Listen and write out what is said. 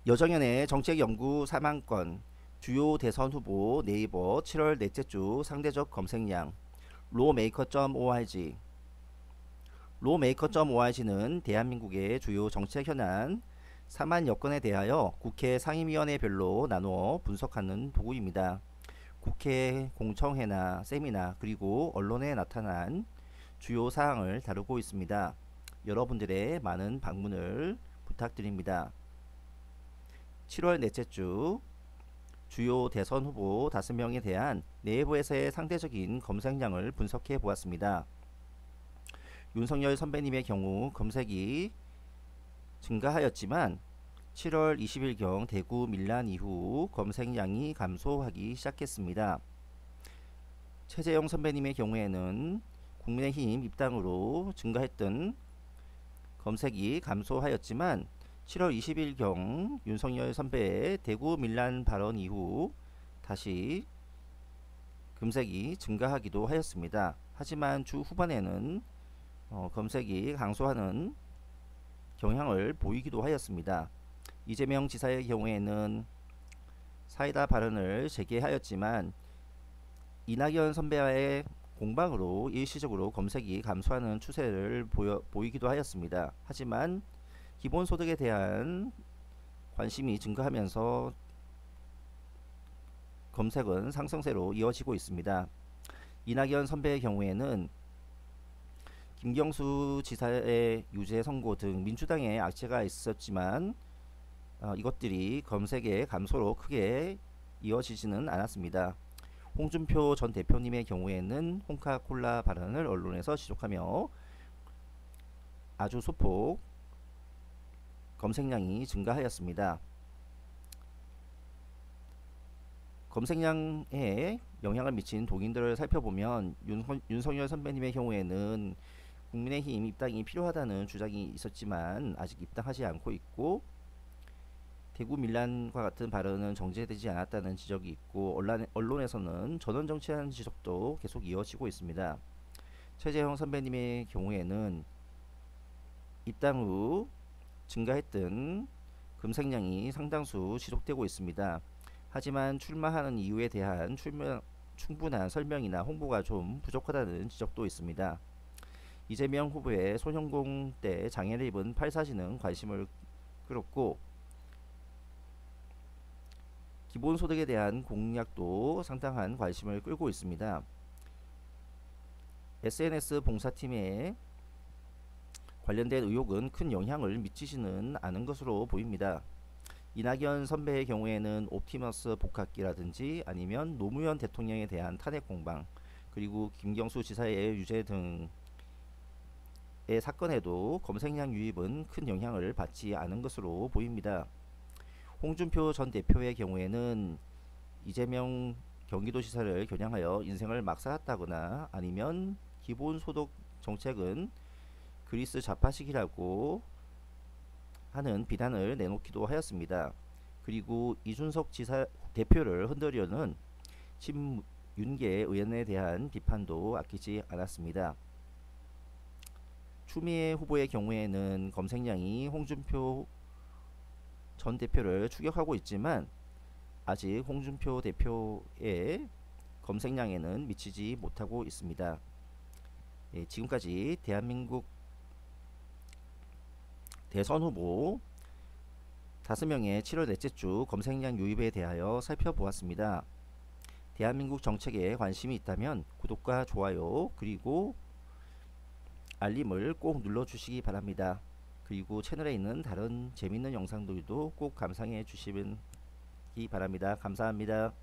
여정연의 정책연구 4만건, 주요 대선 후보 네이버 7월 넷째 주 상대적 검색량, 로메이커.org. 로메이커.org는 대한민국의 주요 정책 현안 4만여 건에 대하여 국회 상임위원회별로 나누어 분석하는 도구입니다. 국회 공청회나 세미나 그리고 언론에 나타난 주요 사항을 다루고 있습니다. 여러분들의 많은 방문을 부탁드립니다. 7월 넷째 주 주요 대선 후보 5명에 대한 내부에서의 상대적인 검색량을 분석해 보았습니다. 윤석열 선배님의 경우 검색이 증가하였지만 7월 20일경 대구 밀란 이후 검색량이 감소하기 시작했습니다. 최재형 선배님의 경우에는 국민의힘 입당으로 증가했던 검색이 감소하였지만 7월 20일경 윤석열 선배의 대구 밀란 발언 이후 다시 검색이 증가하기도 하였습니다. 하지만 주 후반에는 검색이 감소하는 경향을 보이기도 하였습니다. 이재명 지사의 경우에는 사이다 발언을 재개하였지만 이낙연 선배와의 공방으로 일시적으로 검색이 감소하는 추세를 보이기도 하였습니다. 하지만 기본소득에 대한 관심이 증가하면서 검색은 상승세로 이어지고 있습니다. 이낙연 선배의 경우에는 김경수 지사의 유죄 선고 등 민주당의 악재가 있었지만 이것들이 검색의 감소로 크게 이어지지는 않았습니다. 홍준표 전 대표님의 경우에는 홍카콜라 발언을 언론에서 지적하며 아주 소폭 검색량이 증가하였습니다. 검색량에 영향을 미친 동인들을 살펴보면 윤석열 선배님의 경우에는 국민의힘 입당이 필요하다는 주장이 있었지만 아직 입당하지 않고 있고, 대구 밀란과 같은 발언은 정제되지 않았다는 지적이 있고, 언론에서는 전원 정치하는 지적도 계속 이어지고 있습니다. 최재형 선배님의 경우에는 입당 후 증가했던 검색량이 상당수 지속되고 있습니다. 하지만 출마하는 이유에 대한 충분한 설명이나 홍보가 좀 부족하다는 지적도 있습니다. 이재명 후보의 소형공 때 장애를 입은 팔사진은 관심을 끌었고, 기본소득에 대한 공약도 상당한 관심을 끌고 있습니다. SNS 봉사팀에 관련된 의혹은 큰 영향을 미치지는 않은 것으로 보입니다. 이낙연 선배의 경우에는 옵티머스 복합기라든지 아니면 노무현 대통령에 대한 탄핵 공방, 그리고 김경수 지사의 유죄 등의 사건에도 검색량 유입은 큰 영향을 받지 않은 것으로 보입니다. 홍준표 전 대표의 경우에는 이재명 경기도지사를 겨냥하여 인생을 막 살았다거나 아니면 기본소득 정책은 그리스 좌파식이라고 하는 비난을 내놓기도 하였습니다. 그리고 이준석 지사 대표를 흔들려는 친윤계 의원에 대한 비판도 아끼지 않았습니다. 추미애 후보의 경우에는 검색량이 홍준표 전 대표를 추격하고 있지만 아직 홍준표 대표의 검색량에는 미치지 못하고 있습니다. 지금까지 대한민국 대선 후보 5명의 7월 넷째 주 검색량 유입에 대하여 살펴보았습니다. 대한민국 정책에 관심이 있다면 구독과 좋아요 그리고 알림을 꼭 눌러주시기 바랍니다. 그리고 채널에 있는 다른 재밌는 영상들도 꼭 감상해 주시기 바랍니다. 감사합니다.